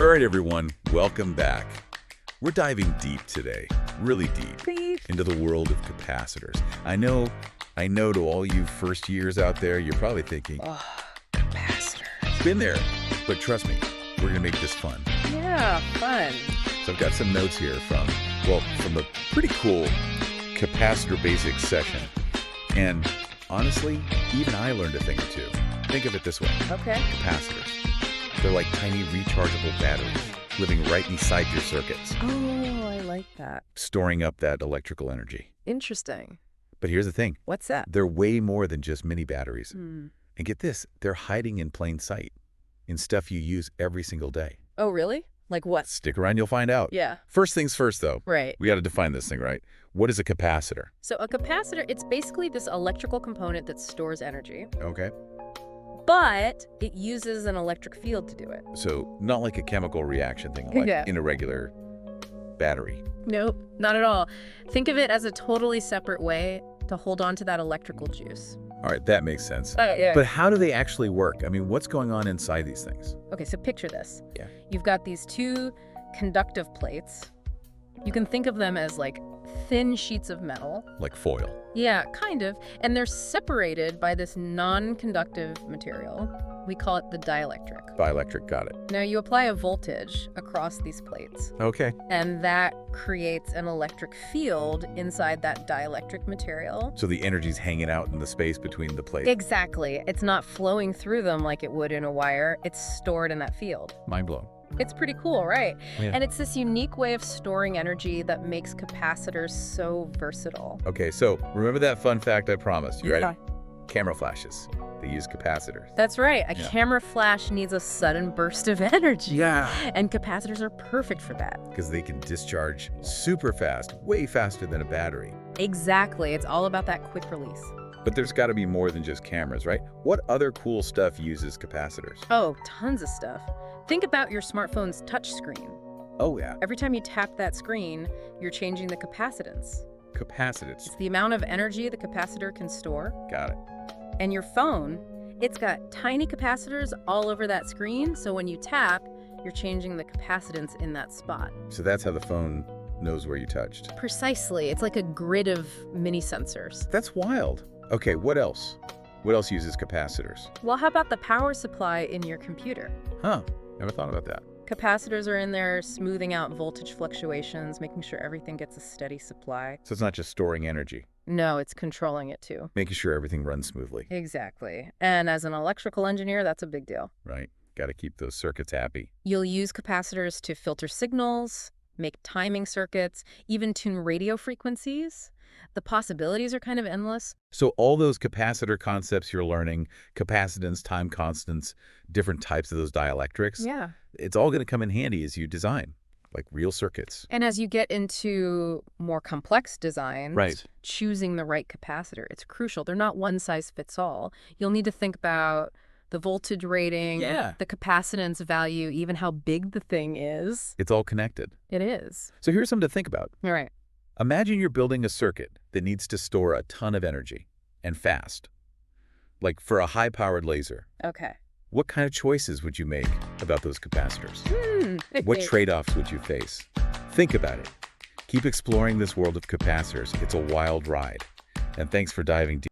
All right, everyone, welcome back. We're diving deep today, really deep, into the world of capacitors. I know to all you first years out there, you're probably thinking, Oh, capacitors. been there, but trust me, we're gonna make this fun. Yeah, fun. So I've got some notes here from a pretty cool capacitor basics session. And honestly, even I learned a thing or two. Think of it this way. Okay. Capacitors. They're like tiny rechargeable batteries living right inside your circuits, Oh, I like that. storing up that electrical energy. Interesting. But here's the thing. What's that? They're way more than just mini batteries. Hmm. And get this, they're hiding in plain sight in stuff you use every single day. Oh, really? Like what? Stick around, you'll find out. Yeah. First things first, though. Right. We got to define this thing, right? What is a capacitor? So a capacitor, it's basically this electrical component that stores energy, Okay. but it uses an electric field to do it. So not like a chemical reaction thing, like Yeah. in a regular battery. Nope, not at all. Think of it as a totally separate way to hold on to that electrical juice. All right, that makes sense. Yeah. But how do they actually work? I mean, what's going on inside these things? Okay, so picture this. Yeah. You've got these two conductive plates. You can think of them as like thin sheets of metal. Like foil. Yeah, kind of. And they're separated by this non-conductive material. We call it the dielectric. Dielectric, got it. Now you apply a voltage across these plates, Okay. and that creates an electric field inside that dielectric material. So the energy's hanging out in the space between the plates. Exactly. It's not flowing through them like it would in a wire. It's stored in that field. Mind blown. It's pretty cool, right? Yeah. And it's this unique way of storing energy that makes capacitors so versatile. Okay, so remember that fun fact I promised. You Yeah. ready? Camera flashes. They use capacitors. That's right. A Yeah. camera flash needs a sudden burst of energy. Yeah. And capacitors are perfect for that. Because they can discharge super fast, way faster than a battery. Exactly. It's all about that quick release. But there's got to be more than just cameras, right? What other cool stuff uses capacitors? Oh, tons of stuff. Think about your smartphone's touch screen. Oh, yeah. Every time you tap that screen, you're changing the capacitance. Capacitance. It's the amount of energy the capacitor can store. Got it. And your phone, it's got tiny capacitors all over that screen, so when you tap, you're changing the capacitance in that spot. So that's how the phone knows where you touched. Precisely. It's like a grid of mini sensors. That's wild. Okay, what else? What else uses capacitors? Well, how about the power supply in your computer? Huh, never thought about that. Capacitors are in there smoothing out voltage fluctuations, making sure everything gets a steady supply. So it's not just storing energy, No, it's controlling it too. making sure everything runs smoothly, Exactly. And as an electrical engineer, that's a big deal. right? Got to keep those circuits happy. You'll use capacitors to filter signals, make timing circuits, even tune radio frequencies. The possibilities are kind of endless. So all those capacitor concepts you're learning, capacitance, time constants, different types of those dielectrics, Yeah. it's all going to come in handy as you design, like real circuits. And as you get into more complex designs, Right. choosing the right capacitor, it's crucial. They're not one size fits all. You'll need to think about the voltage rating, Yeah. the capacitance value, even how big the thing is. It's all connected. It is. So here's something to think about. All right. Imagine you're building a circuit that needs to store a ton of energy, and fast. Like for a high-powered laser. Okay. What kind of choices would you make about those capacitors? Hmm. What trade-offs would you face? Think about it. Keep exploring this world of capacitors. It's a wild ride. And thanks for diving deep.